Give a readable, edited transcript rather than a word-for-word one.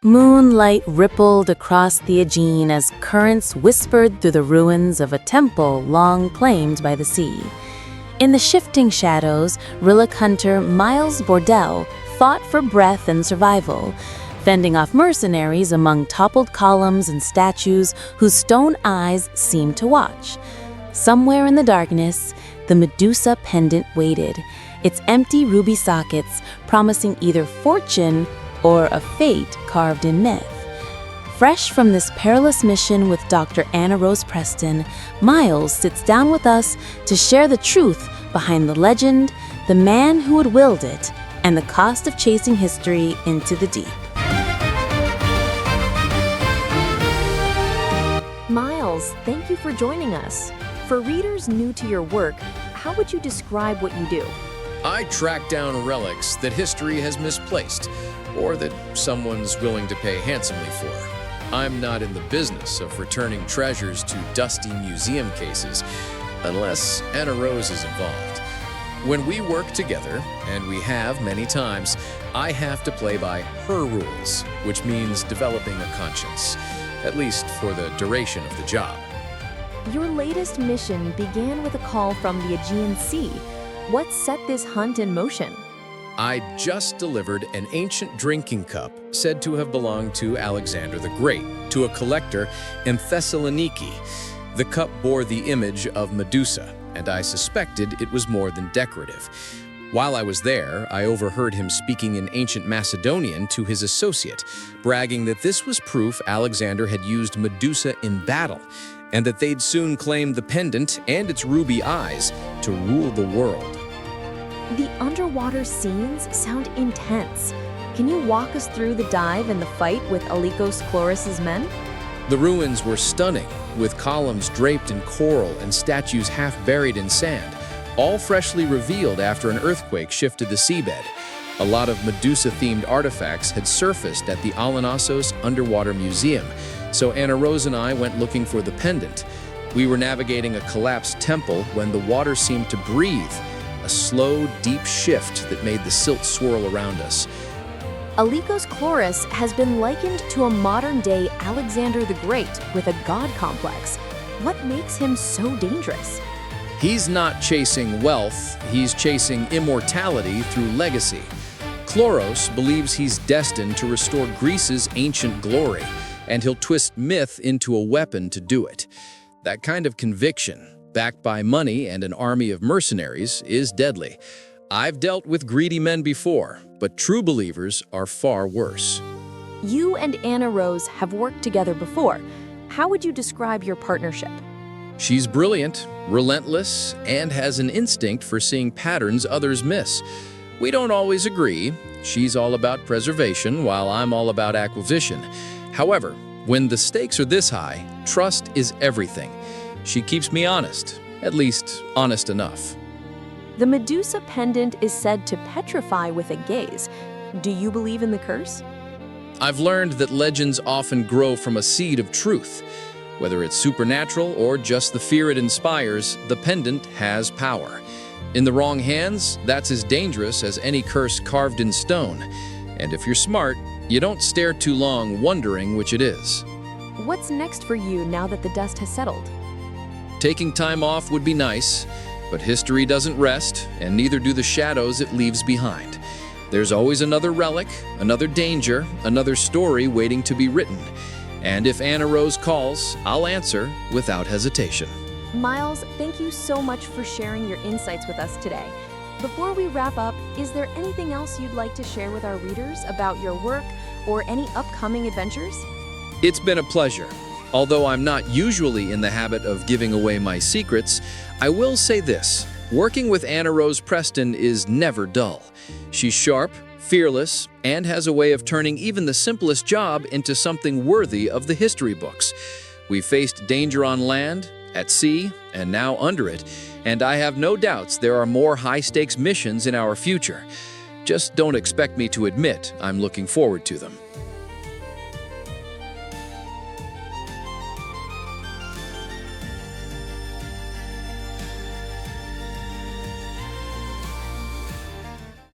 Moonlight rippled across the Aegean as currents whispered through the ruins of a temple long claimed by the sea. In the shifting shadows, Rillick hunter Miles Bordel fought for breath and survival, fending off mercenaries among toppled columns and statues whose stone eyes seemed to watch. Somewhere in the darkness, the Medusa pendant waited, its empty ruby sockets promising either fortune or a fate carved in myth. Fresh from this perilous mission with Dr. AnaRose Preston, Miles sits down with us to share the truth behind the legend, the man who would wield it, and the cost of chasing history into the deep. Miles, thank you for joining us. For readers new to your work, how would you describe what you do? I track down relics that history has misplaced, or that someone's willing to pay handsomely for. I'm not in the business of returning treasures to dusty museum cases, unless AnaRose is involved. When we work together, and we have many times, I have to play by her rules, which means developing a conscience, at least for the duration of the job. Your latest mission began with a call from the Aegean Sea. What set this hunt in motion? I just delivered an ancient drinking cup said to have belonged to Alexander the Great, to a collector in Thessaloniki. The cup bore the image of Medusa, and I suspected it was more than decorative. While I was there, I overheard him speaking in ancient Macedonian to his associate, bragging that this was proof Alexander had used Medusa in battle, and that they'd soon claim the pendant and its ruby eyes to rule the world. The underwater scenes sound intense. Can you walk us through the dive and the fight with Alikos Chloris's men? The ruins were stunning, with columns draped in coral and statues half buried in sand, all freshly revealed after an earthquake shifted the seabed. A lot of Medusa-themed artifacts had surfaced at the Alanasos Underwater Museum, so AnaRose and I went looking for the pendant. We were navigating a collapsed temple when the water seemed to breathe, a slow, deep shift that made the silt swirl around us. Alikos Chloris has been likened to a modern-day Alexander the Great with a god complex. What makes him so dangerous? He's not chasing wealth, he's chasing immortality through legacy. Chloros believes he's destined to restore Greece's ancient glory, and he'll twist myth into a weapon to do it. That kind of conviction, backed by money and an army of mercenaries, is deadly. I've dealt with greedy men before, but true believers are far worse. You and AnaRose have worked together before. How would you describe your partnership? She's brilliant, relentless, and has an instinct for seeing patterns others miss. We don't always agree. She's all about preservation, while I'm all about acquisition. However, when the stakes are this high, trust is everything. She keeps me honest, at least honest enough. The Medusa pendant is said to petrify with a gaze. Do you believe in the curse? I've learned that legends often grow from a seed of truth. Whether it's supernatural or just the fear it inspires, the pendant has power. In the wrong hands, that's as dangerous as any curse carved in stone. And if you're smart, you don't stare too long wondering which it is. What's next for you now that the dust has settled? Taking time off would be nice, but history doesn't rest, and neither do the shadows it leaves behind. There's always another relic, another danger, another story waiting to be written. And if AnaRose calls, I'll answer without hesitation. Miles, thank you so much for sharing your insights with us today. Before we wrap up, is there anything else you'd like to share with our readers about your work or any upcoming adventures? It's been a pleasure. Although I'm not usually in the habit of giving away my secrets, I will say this: working with AnaRose Preston is never dull. She's sharp, fearless, and has a way of turning even the simplest job into something worthy of the history books. We've faced danger on land, at sea, and now under it, and I have no doubts there are more high-stakes missions in our future. Just don't expect me to admit I'm looking forward to them.